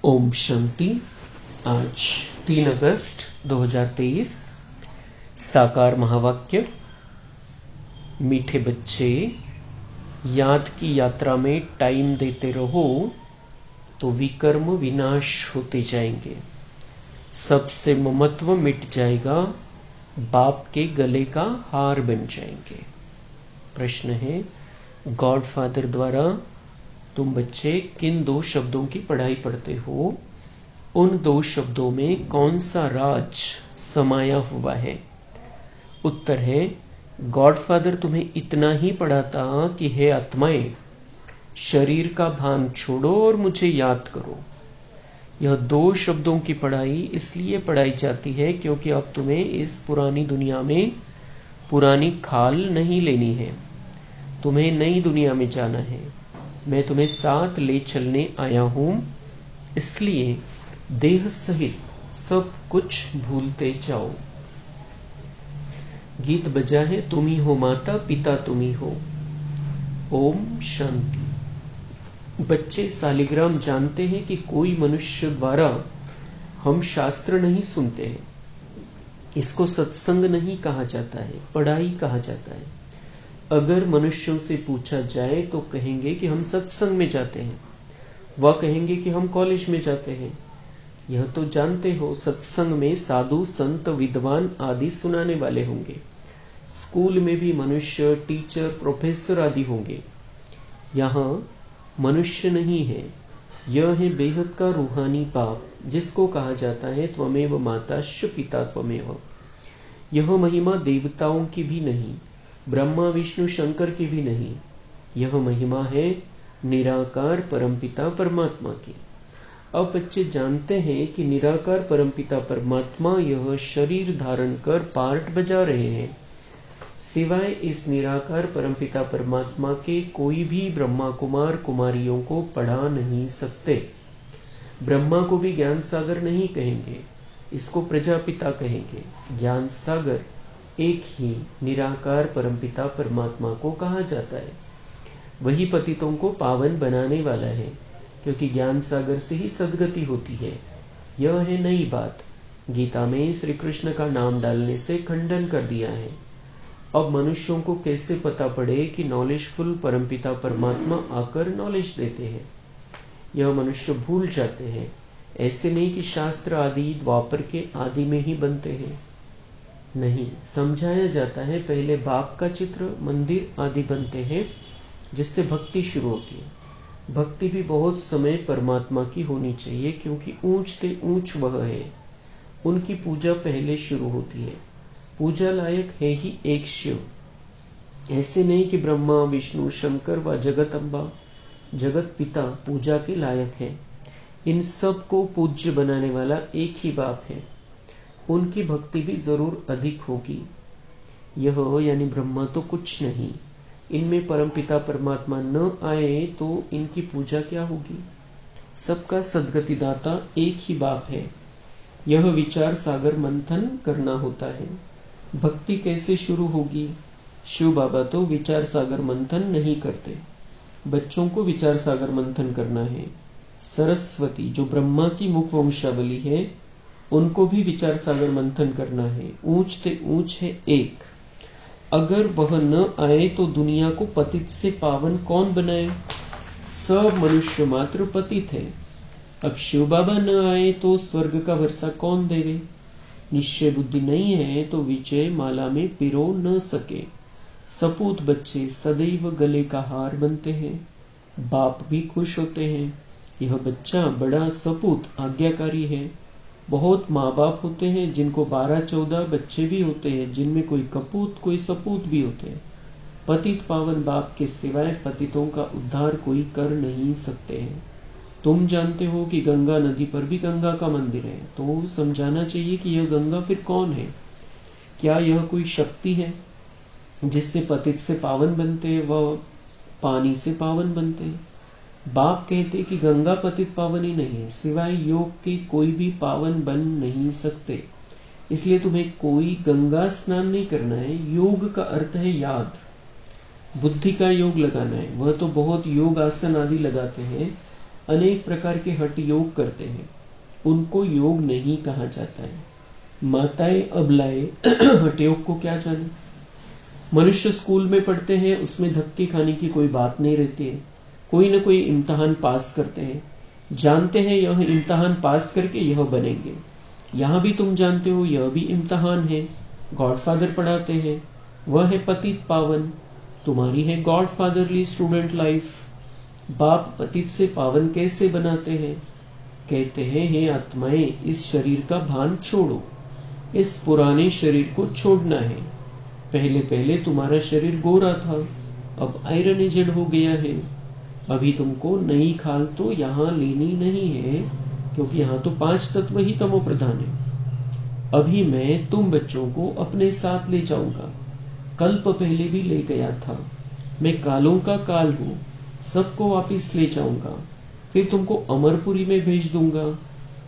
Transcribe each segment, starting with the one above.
ओम शांति। आज 3 अगस्त 2023। साकार महावाक्य। मीठे बच्चे, याद की यात्रा में टाइम देते रहो तो विकर्म विनाश होते जाएंगे। सबसे ममत्व मिट जाएगा, बाप के गले का हार बन जाएंगे। प्रश्न है, गॉड फादर द्वारा तुम बच्चे किन 2 शब्दों की पढ़ाई पढ़ते हो? उन 2 शब्दों में कौन सा राज समाया हुआ है? उत्तर है, गॉड फादर तुम्हें इतना ही पढ़ाता कि हे आत्माएं, शरीर का भान छोड़ो और मुझे याद करो। यह 2 शब्दों की पढ़ाई इसलिए पढ़ाई जाती है क्योंकि अब तुम्हें इस पुरानी दुनिया में पुरानी खाल नहीं लेनी है। तुम्हें नई दुनिया में जाना है। मैं तुम्हें साथ ले चलने आया हूं, इसलिए देह सहित सब कुछ भूलते जाओ। गीत बजा है, तुम ही हो माता पिता तुम ही हो। ओम शांति। बच्चे सालिग्राम जानते हैं कि कोई मनुष्य द्वारा हम शास्त्र नहीं सुनते हैं। इसको सत्संग नहीं कहा जाता है, पढ़ाई कहा जाता है। अगर मनुष्यों से पूछा जाए तो कहेंगे कि हम सत्संग में जाते हैं, वह कहेंगे कि हम कॉलेज में जाते हैं। यह तो जानते हो, सत्संग में साधु संत विद्वान आदि सुनाने वाले होंगे। स्कूल में भी मनुष्य टीचर प्रोफेसर आदि होंगे। यहाँ मनुष्य नहीं है। यह है बेहद का रूहानी बाप, जिसको कहा जाता है त्वमेव माताश्च पिता त्वमेव। यह महिमा देवताओं की भी नहीं, ब्रह्मा विष्णु शंकर की भी नहीं। यह महिमा है निराकार परमपिता परमात्मा की। अब बच्चे जानते हैं कि निराकार परमपिता परमात्मा यह शरीर धारण कर पार्ट बजा रहे हैं। सिवाय इस निराकार परमपिता परमात्मा के कोई भी ब्रह्मा कुमार कुमारियों को पढ़ा नहीं सकते। ब्रह्मा को भी ज्ञान सागर नहीं कहेंगे, इसको प्रजापिता कहेंगे। ज्ञान सागर एक ही निराकार परमपिता परमात्मा को कहा जाता है। वही पतितों को पावन बनाने वाला है, क्योंकि ज्ञान सागर से ही सद्गति होती है। यह है नई बात। गीता में श्री कृष्ण का नाम डालने से खंडन कर दिया है। अब मनुष्यों को कैसे पता पड़े कि नॉलेजफुल परमपिता परमात्मा आकर नॉलेज देते हैं? यह मनुष्य भूल जाते हैं। ऐसे नहीं कि शास्त्र आदि द्वापर के आदि में ही बनते हैं। नहीं, समझाया जाता है पहले बाप का चित्र, मंदिर आदि बनते हैं, जिससे भक्ति शुरू होती है। भक्ति भी बहुत समय परमात्मा की होनी चाहिए, क्योंकि ऊंच से ऊंच वह है। उनकी पूजा पहले शुरू होती है। पूजा लायक है ही एक शिव। ऐसे नहीं कि ब्रह्मा विष्णु शंकर व जगत अम्बा जगत पिता पूजा के लायक है। इन सब को पूज्य बनाने वाला एक ही बाप है। उनकी भक्ति भी जरूर अधिक होगी। यह यानी ब्रह्मा तो कुछ नहीं। इनमें परमपिता परमात्मा न आए तो इनकी पूजा क्या होगी? सबका सद्गति दाता एक ही बाप है। यह विचार सागर मंथन करना होता है। भक्ति कैसे शुरू होगी? शिव बाबा तो विचार सागर मंथन नहीं करते। बच्चों को विचार सागर मंथन करना है। सरस्वती जो ब्रह्मा की मुख वंशावली है, उनको भी विचार सागर मंथन करना है। ऊंच से ऊंच है एक। अगर वह न आए तो दुनिया को पतित से पावन कौन बनाए? सब मनुष्य मात्र पतित है। अब शिव बाबा न आए तो स्वर्ग का वर्षा कौन देवे? निश्चय बुद्धि नहीं है तो विजय माला में पिरो न सके। सपूत बच्चे सदैव गले का हार बनते हैं। बाप भी खुश होते हैं। यह बच्चा बड़ा सपूत आज्ञाकारी है। बहुत माँ बाप होते हैं जिनको 12-14 बच्चे भी होते हैं, जिनमें कोई कपूत कोई सपूत भी होते हैं। पतित पावन बाप के सिवाय पतितों का उद्धार कोई कर नहीं सकते हैं। तुम जानते हो कि गंगा नदी पर भी गंगा का मंदिर है, तो समझाना चाहिए कि यह गंगा फिर कौन है? क्या यह कोई शक्ति है जिससे पतित से पावन बनते हैं, वह पानी से पावन बनते हैं? बाप कहते कि गंगा पतित पावन ही नहीं है, सिवाय योग के कोई भी पावन बन नहीं सकते। इसलिए तुम्हें कोई गंगा स्नान नहीं करना है। योग का अर्थ है याद, बुद्धि का योग लगाना है। वह तो बहुत योग आसन आदि लगाते हैं, अनेक प्रकार के हठ योग करते हैं, उनको योग नहीं कहा जाता है। माताएं अबलाएं हठ योग को क्या जाने। मनुष्य स्कूल में पढ़ते हैं, उसमें धक्के खाने की कोई बात नहीं रहती है। कोई ना कोई इम्तिहान पास करते हैं, जानते हैं यह इम्तिहान पास करके यह बनेंगे। यहाँ भी तुम जानते हो यह भी इम्तिहान है। गॉडफादर पढ़ाते हैं, वह है पतित पावन, तुम्हारी है गॉडफादरली स्टूडेंट लाइफ। बाप पतित से पावन कैसे बनाते हैं? कहते हैं, हे आत्माएं, इस शरीर का भान छोड़ो, इस पुराने शरीर को छोड़ना है। पहले पहले तुम्हारा शरीर गोरा था, अब आयरन एजेड हो गया है। अभी तुमको नई खाल तो यहाँ लेनी नहीं है, क्योंकि यहाँ तो 5 तत्व ही तमो प्रधान है। अभी मैं तुम बच्चों को अपने साथ ले जाऊंगा। कल्प पहले भी ले गया था। मैं कालों का काल हूँ, सबको वापिस ले जाऊंगा। फिर तुमको अमरपुरी में भेज दूंगा।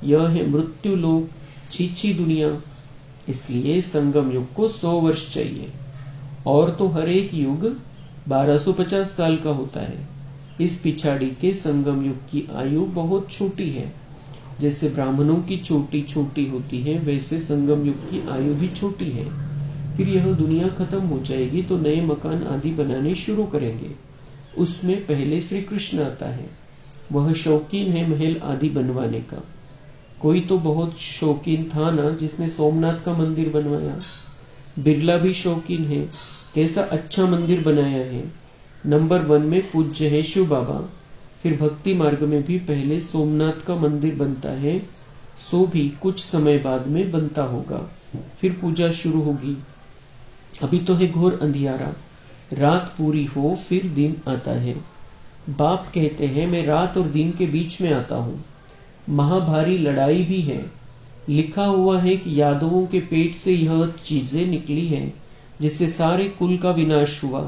यह है मृत्यु लोक, छीछी दुनिया। इसलिए संगम युग को 100 वर्ष चाहिए, और तो हर एक युग 1250 साल का होता है। इस पिछाड़ी के संगम युग की आयु बहुत छोटी है। जैसे ब्राह्मणों की चोटी छोटी होती है, वैसे संगम युग की आयु भी छोटी है। फिर यह दुनिया खत्म हो जाएगी तो नए मकान आदि बनाने शुरू करेंगे। उसमें पहले श्री कृष्ण आता है। वह शौकीन है महल आदि बनवाने का। कोई तो बहुत शौकीन था ना, जिसने सोमनाथ का मंदिर बनवाया। बिरला भी शौकीन है, कैसा अच्छा मंदिर बनाया है। नंबर 1 में पूज्य है शिव बाबा। फिर भक्ति मार्ग में भी पहले सोमनाथ का मंदिर बनता है, सो भी कुछ समय बाद में बनता होगा। फिर पूजा शुरू होगी। अभी तो है घोर अंधियारा, रात पूरी हो फिर दिन आता है। बाप कहते हैं, मैं रात और दिन के बीच में आता हूँ। महाभारी लड़ाई भी है। लिखा हुआ है कि यादवों के पेट से यह चीजें निकली हैं, जिससे सारे कुल का विनाश हुआ।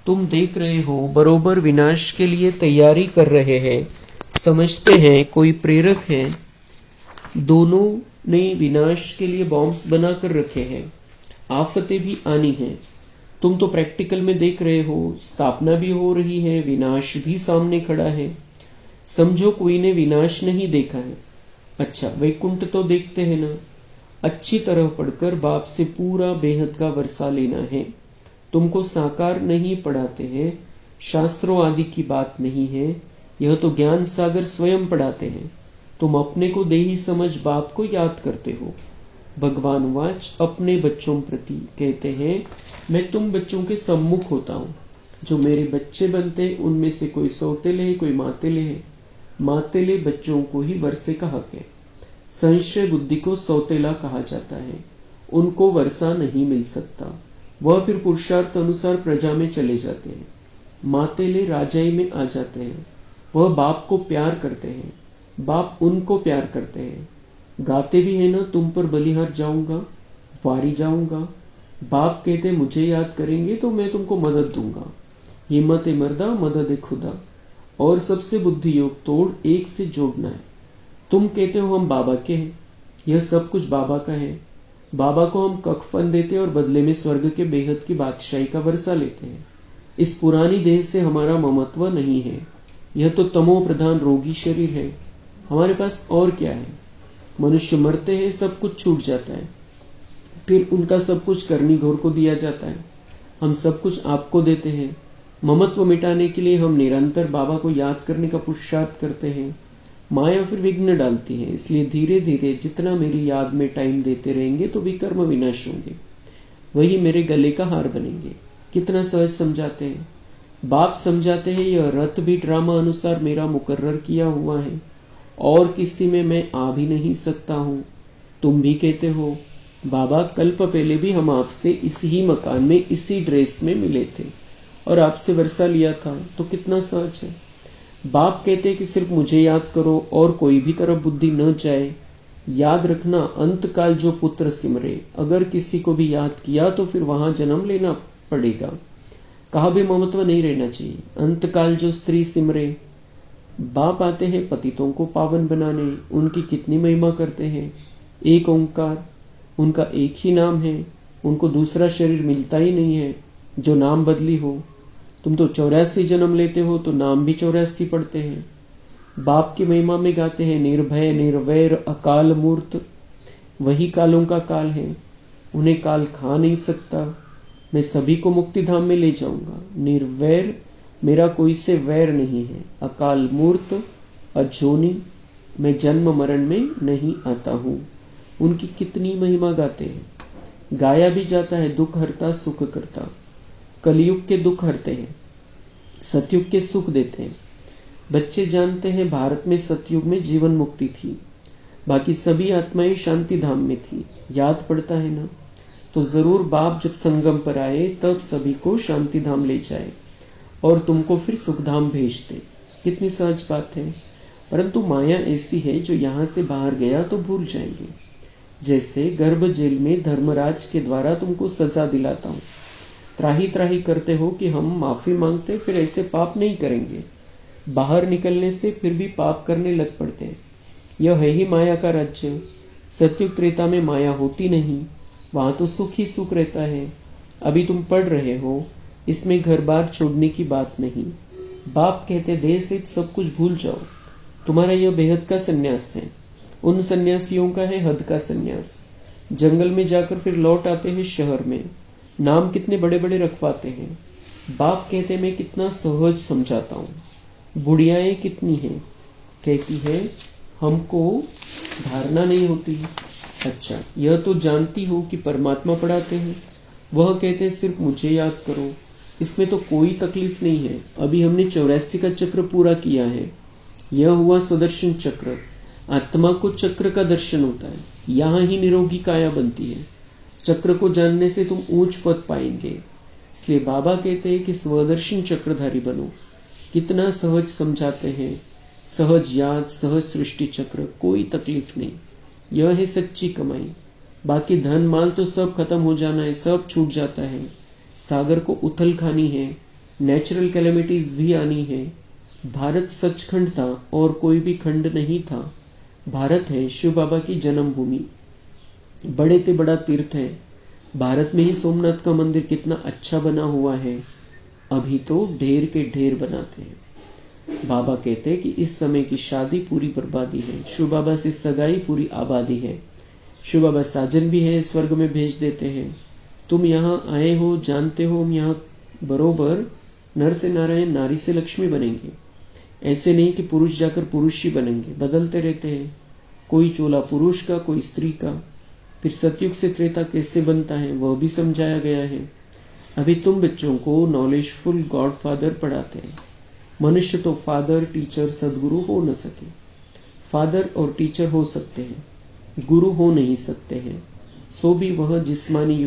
तुम देख रहे हो, बरोबर विनाश के लिए तैयारी कर रहे हैं। समझते हैं कोई प्रेरक है। दोनों ने विनाश के लिए बॉम्ब्स बना कर रखे हैं। आफतें भी आनी हैं। तुम तो प्रैक्टिकल में देख रहे हो, स्थापना भी हो रही है, विनाश भी सामने खड़ा है। समझो कोई ने विनाश नहीं देखा है। अच्छा, वैकुंठ तो देखते हैं ना। अच्छी तरह पढ़कर बाप से पूरा बेहद का वर्षा लेना है। तुमको साकार नहीं पढ़ाते हैं, शास्त्रों आदि की बात नहीं है। यह तो ज्ञान सागर स्वयं पढ़ाते हैं। तुम अपने को देही समझ बाप को याद करते हो। भगवान वाच अपने बच्चों प्रति कहते हैं, मैं तुम बच्चों के सम्मुख होता हूँ। जो मेरे बच्चे बनते उनमें से कोई सौतेले है, कोई मातेले है। मातेले बच्चों को ही वर्षे का हक है। संशय बुद्धि को सौतेला कहा जाता है। उनको वर्षा नहीं मिल सकता। वह फिर पुरुषार्थ अनुसार प्रजा में चले जाते हैं। मातेले राजाई में आ जाते हैं। वह बाप को प्यार करते हैं, बाप उनको प्यार करते हैं। गाते भी है ना, तुम पर बलिहार जाऊंगा, वारी जाऊंगा। बाप कहते मुझे याद करेंगे तो मैं तुमको मदद दूंगा। हिम्मत मर्दा मदद खुदा। और सबसे बुद्धि योग तोड़ एक से जोड़ना है। तुम कहते हो हम बाबा के हैं, यह सब कुछ बाबा का है। बाबा को हम कफन देते और बदले में स्वर्ग के बेहद की बादशाही का वर्षा लेते हैं। इस पुरानी देह से हमारा ममत्व नहीं है। यह तो तमो प्रधान रोगी शरीर है। हमारे पास और क्या है? मनुष्य मरते हैं, सब कुछ छूट जाता है। फिर उनका सब कुछ करनी घोर को दिया जाता है। हम सब कुछ आपको देते हैं। ममत्व मिटाने के लिए हम निरंतर बाबा को याद करने का पुरुषार्थ करते हैं। माया फिर विघ्न डालती है, इसलिए धीरे धीरे जितना मेरी याद में टाइम देते रहेंगे तो विकर्म विनाश होंगे, वही मेरे गले का हार बनेंगे। कितना सहज समझाते हैं। बाप समझाते हैं, यह रथ भी ड्रामा अनुसार मेरा मुकर्रर किया हुआ है और किसी में मैं आ भी नहीं सकता हूँ। तुम भी कहते हो बाबा, कल्प पहले भी हम आपसे इसी ही मकान में इसी ड्रेस में मिले थे और आपसे वर्षा लिया था, तो कितना सहज है। बाप कहते कि सिर्फ मुझे याद करो और कोई भी तरफ बुद्धि न जाए। याद रखना, अंत काल जो पुत्र सिमरे, अगर किसी को भी याद किया तो फिर वहां जन्म लेना पड़ेगा। कहा भी ममत्व नहीं रहना चाहिए। अंत काल जो स्त्री सिमरे, बाप आते हैं पतितों को पावन बनाने। उनकी कितनी महिमा करते हैं। एक ओंकार, उनका एक ही नाम है। उनको दूसरा शरीर मिलता ही नहीं है जो नाम बदली हो। तुम तो 84 जन्म लेते हो तो नाम भी 84 पढ़ते हैं। बाप की महिमा में गाते हैं, निर्भय निर्वैर अकाल मूर्त। वही कालों का काल है, उन्हें काल खा नहीं सकता। मैं सभी को मुक्ति धाम में ले जाऊंगा। निर्वैर, मेरा कोई से वैर नहीं है। अकाल मूर्त, अजोनी, मैं जन्म मरण में नहीं आता हूँ। उनकी कितनी महिमा गाते हैं। गाया भी जाता है, दुख हरता सुख करता। कलयुग के दुख हरते हैं, सतयुग के सुख देते हैं। बच्चे जानते हैं भारत में सतयुग में जीवन मुक्ति थी, बाकी सभी आत्माएं शांति धाम में थी। याद पड़ता है ना? तो जरूर बाप जब संगम पर आए तब सभी को शांति धाम ले जाए और तुमको फिर सुखधाम भेज दे। कितनी सहज बात है। परंतु माया ऐसी है, जो यहाँ से बाहर गया तो भूल जाएंगे। जैसे गर्भ जेल में धर्मराज के द्वारा तुमको सजा दिलाता हूँ, त्राही त्राही करते हो कि हम माफी मांगते, फिर ऐसे पाप नहीं करेंगे। बाहर निकलने से फिर भी पाप करने लग पड़ते हैं। यह है ही माया का राज्य। सत्युग त्रेता में माया होती नहीं, वहां तो सुख ही सुख रहता है। अभी तुम पढ़ रहे हो, इसमें घर बार छोड़ने की बात नहीं। बाप कहते देह से सब कुछ भूल जाओ। तुम्हारा यह बेहद का सन्यास है। उन सन्यासियों का है हद का सन्यास। जंगल में जाकर फिर लौट आते हैं शहर में, नाम कितने बड़े बड़े रखवाते हैं। बाप कहते मैं कितना सहज समझाता हूँ। बुढ़ियाएं कितनी हैं, कहती है हमको धारणा नहीं होती। अच्छा, यह तो जानती हो कि परमात्मा पढ़ाते हैं। वह कहते हैं सिर्फ मुझे याद करो, इसमें तो कोई तकलीफ नहीं है। अभी हमने 84 का चक्र पूरा किया है। यह हुआ सुदर्शन चक्र। आत्मा को चक्र का दर्शन होता है, यहाँ ही निरोगी काया बनती है। चक्र को जानने से तुम ऊंच पद पाएंगे। इसलिए बाबा कहते हैं कि स्वदर्शन चक्रधारी बनो। कितना सहज समझाते हैं, सहज याद, सहज सृष्टि चक्र, कोई तकलीफ नहीं। यह है सच्ची कमाई। बाकी धन माल तो सब खत्म हो जाना है, सब छूट जाता है। सागर को उथल खानी है, नेचुरल कैलेमिटीज भी आनी है। भारत सचखंड था और कोई भी खंड नहीं था। भारत है शिव बाबा की जन्मभूमि, बड़े से बड़ा तीर्थ है। भारत में ही सोमनाथ का मंदिर कितना अच्छा बना हुआ है। अभी तो ढेर के ढेर बनाते हैं। बाबा कहते हैं कि इस समय की शादी पूरी बर्बादी है, शिव बाबा से सगाई पूरी आबादी है। शिव बाबा साजन भी है, स्वर्ग में भेज देते हैं। तुम यहाँ आए हो, जानते हो हम यहाँ बरोबर नर से नारायण, नारी से लक्ष्मी बनेंगे। ऐसे नहीं कि पुरुष जाकर पुरुष ही बनेंगे, बदलते रहते हैं। कोई चोला पुरुष का, कोई स्त्री का। फिर सतयुग से त्रेता कैसे बनता है वह भी समझाया गया है। अभी तुम बच्चों को नॉलेजफुल गॉड फादर पढ़ाते हैं। मनुष्य तो फादर, टीचर, सदगुरु हो न सके। फादर और टीचर हो सकते हैं, गुरु हो नहीं सकते हैं। सो भी वह जिस्मानी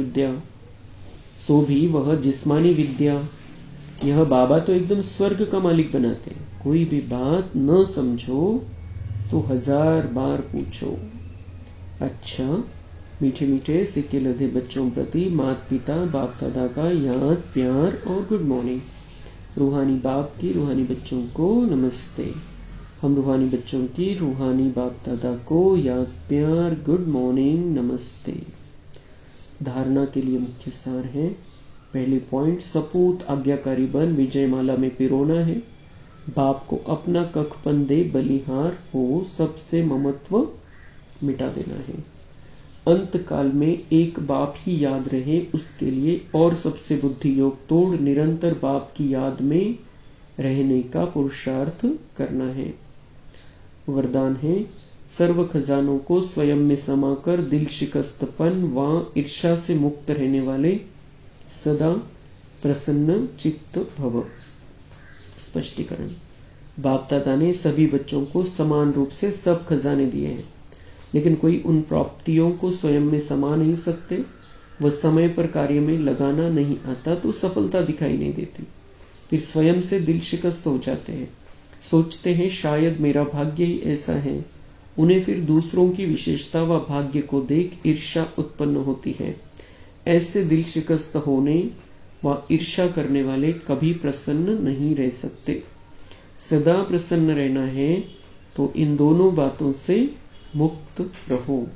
विद्या। यह बाबा तो एकदम स्वर्ग का मालिक बनाते हैं। कोई भी बात न समझो तो 1000 बार पूछो। अच्छा, मीठे मीठे सिक्के लदे बच्चों प्रति माता पिता बाप दादा का याद, प्यार और गुड मॉर्निंग। रूहानी बाप की रूहानी बच्चों को नमस्ते। हम रूहानी बच्चों की रूहानी बाप दादा को याद, प्यार, गुड मॉर्निंग, नमस्ते। धारणा के लिए मुख्य सार है। पहले पॉइंट, सपूत आज्ञाकारी बन विजयमाला में पिरोना है। बाप को अपना कखपन दे बलिहार हो, सबसे ममत्व मिटा देना है। अंत काल में एक बाप ही याद रहे, उसके लिए और सबसे बुद्धि योग तोड़ निरंतर बाप की याद में रहने का पुरुषार्थ करना है। वरदान है, सर्व खजानों को स्वयं में समाकर दिल शिकस्तपन व ईर्ष्या से मुक्त रहने वाले सदा प्रसन्न चित्त भव। स्पष्टीकरण, बाप दादा ने सभी बच्चों को समान रूप से सब खजाने दिए हैं, लेकिन कोई उन प्राप्तियों को स्वयं में समा नहीं सकते। वह समय पर कार्य में लगाना नहीं आता तो सफलता दिखाई नहीं देती। फिर स्वयं से दिल शिकस्त हो जाते हैं, सोचते हैं शायद मेरा भाग्य ही ऐसा है। उन्हें फिर दूसरों की विशेषता व भाग्य को देख ईर्ष्या उत्पन्न होती है। ऐसे दिल शिकस्त होने व ईर्ष्या करने वाले कभी प्रसन्न नहीं रह सकते। सदा प्रसन्न रहना है तो इन दोनों बातों से मुक्त रहो।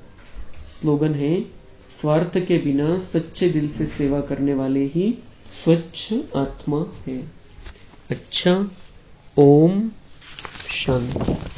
स्लोगन है, स्वार्थ के बिना सच्चे दिल से सेवा करने वाले ही स्वच्छ आत्मा है। अच्छा, ओम शांति।